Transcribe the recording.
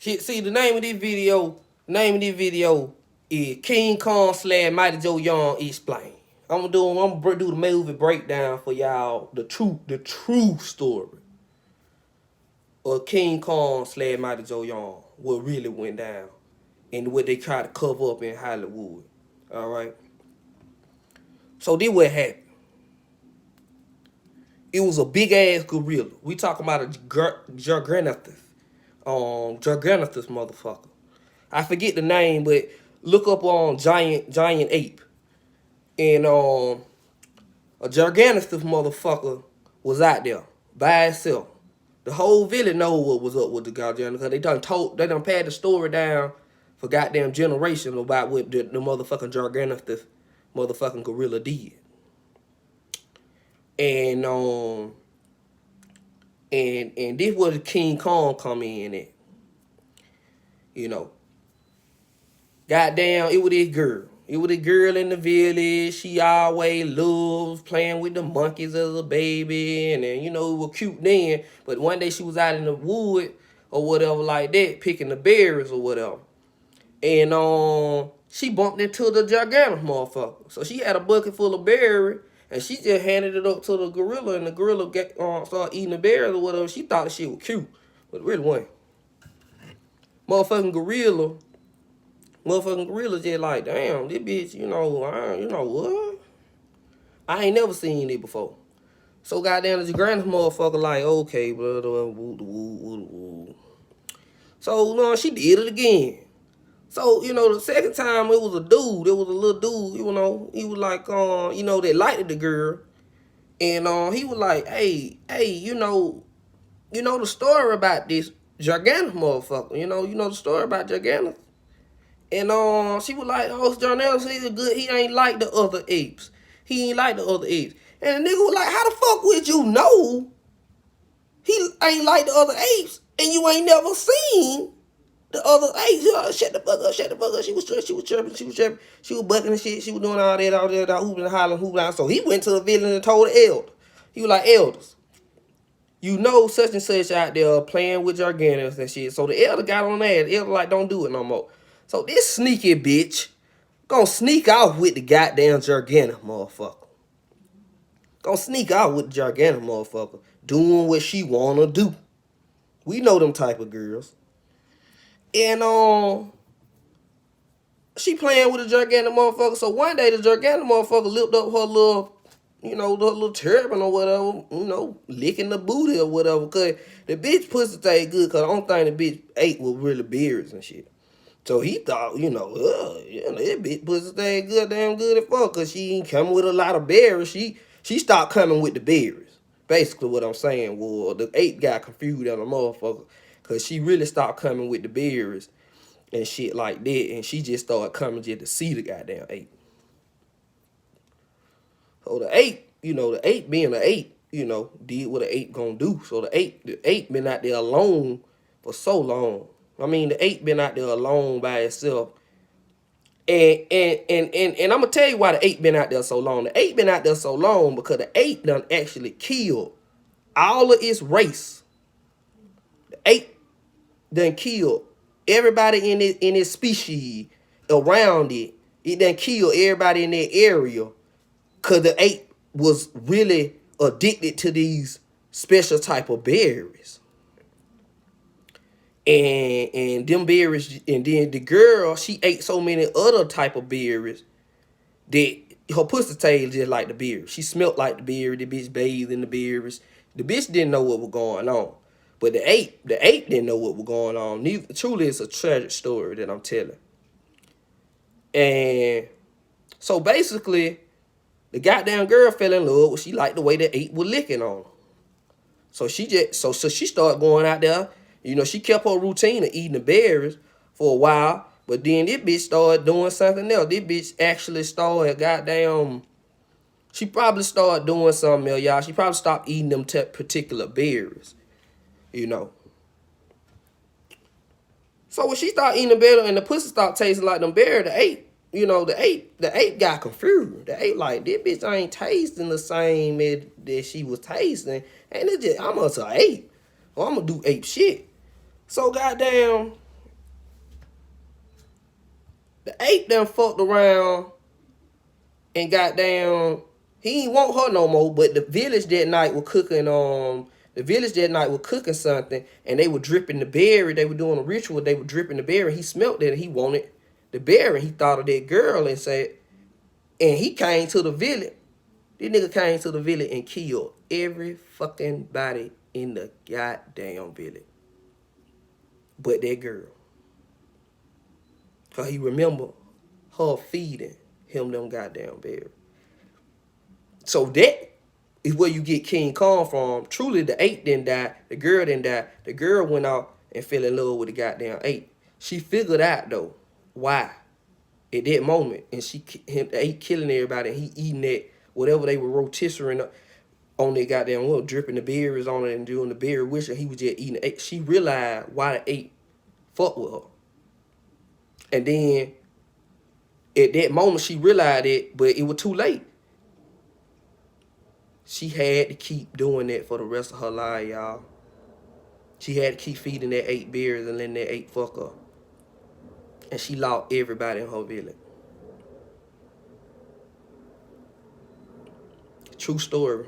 See, the name of this video is King Kong / Mighty Joe Young Explain. I'm gonna do the movie breakdown for y'all, the true story of King Kong / Mighty Joe Young, what really went down, and what they tried to cover up in Hollywood. All right. So this what happened. It was a big ass gorilla. We talking about a Gigantus motherfucker. I forget the name, but look up on giant ape. And a Gigantus motherfucker was out there by itself. The whole village know what was up with the goddamn, because they done passed the story down for goddamn generations about what the motherfucking Gigantus motherfucking gorilla did. And this was King Kong come in at. You know. Goddamn, it was this girl. It was a girl in the village. She always loves playing with the monkeys as a baby. And then, you know, it was cute then. But one day she was out in the wood or whatever like that, picking the berries or whatever. And she bumped into the Gigantus motherfucker. So she had a bucket full of berries. And she just handed it up to the gorilla. And the gorilla started eating the berries or whatever. She thought the shit was cute. But it really wasn't. Motherfucking gorilla just like, damn, this bitch, you know what? I ain't never seen it before. So goddamn, the Gigantus motherfucker like, okay, blah, blah, blah, blah, blah. So she did it again. So, the second time it was a dude. It was a little dude, he was like, they liked the girl. And he was like, hey, you know the story about this Gigantus motherfucker. You know the story about Gigantus. And she was like, oh, Gigantus, he's good. He ain't like the other apes. He ain't like the other apes. And the nigga was like, how the fuck would you know he ain't like the other apes and you ain't never seen the other apes? Shut the fuck up. She was chirping. She was bucking and shit. She was doing all that, hooping and hollering. So he went to the village and told the elder. He was like, elders, you know such and such out there playing with Gigantus and shit. So the elder got on that. The elder like, don't do it no more. So this sneaky bitch gonna sneak out with the goddamn Gigantus motherfucker. Gonna sneak out with the Gigantus motherfucker. Doing what she wanna do. We know them type of girls. And she playing with the Gigantus motherfucker. So one day the Gigantus motherfucker lifted up her little, the little turban or whatever, licking the booty or whatever. Cause the bitch pussy taste good, cause the only thing the bitch ate was really berries and shit. So he thought, that bitch pussy stay good, damn good as fuck, cause she ain't coming with a lot of berries. She stopped coming with the berries. Basically what I'm saying was the ape got confused on the motherfucker, cause she really stopped coming with the berries and shit like that, and she just started coming just to see the goddamn ape. So the ape, the ape being an ape, did what an ape gonna do. So the ape been out there alone for so long. I mean, the ape been out there alone by itself. And I'm going to tell you why the ape been out there so long. The ape been out there so long because the ape done actually killed all of its race. The ape done killed everybody in its species around it. It done killed everybody in that area because the ape was really addicted to these special type of berries. And them berries, and then the girl, she ate so many other type of berries that her pussy tail just like the berries. She smelt like the berry. The bitch bathed in the berries. The bitch didn't know what was going on. But the ape didn't know what was going on. Truly, it's a tragic story that I'm telling. And so basically, the goddamn girl fell in love. She liked the way the ape was licking on her. So she started going out there. She kept her routine of eating the berries for a while, but then this bitch started doing something else. This bitch actually started she probably started doing something else, y'all. She probably stopped eating them particular berries, So when she started eating the berries and the pussy started tasting like them berries, the ape got confused. The ape like, this bitch ain't tasting the same that she was tasting, and I'm an ape. Well, I'm gonna do ape shit. So goddamn, The ape done fucked around and got down. He ain't want her no more, but the village that night was cooking something, and they were dripping the berry. They were doing a ritual. They were dripping the berry. He smelt it, and he wanted the berry. He thought of that girl and said, and he came to the village. This nigga came to the village and killed every fucking body in the goddamn village, but that girl. Cause he remember her feeding him them goddamn berries. So that is where you get King Kong from. Truly, the ape didn't die. The girl didn't die. The girl went out and fell in love with the goddamn ape. She figured out, though, why at that moment. And the ape killing everybody, and he eating that, whatever they were rotisserie on that goddamn well, dripping the berries on it and doing the berry wish, and he was just eating the ape. She realized why the ape fucked with her. And then, at that moment, she realized it, but it was too late. She had to keep doing that for the rest of her life, y'all. She had to keep feeding that ape berries and letting that ape fuck her. And she lost everybody in her village. True story.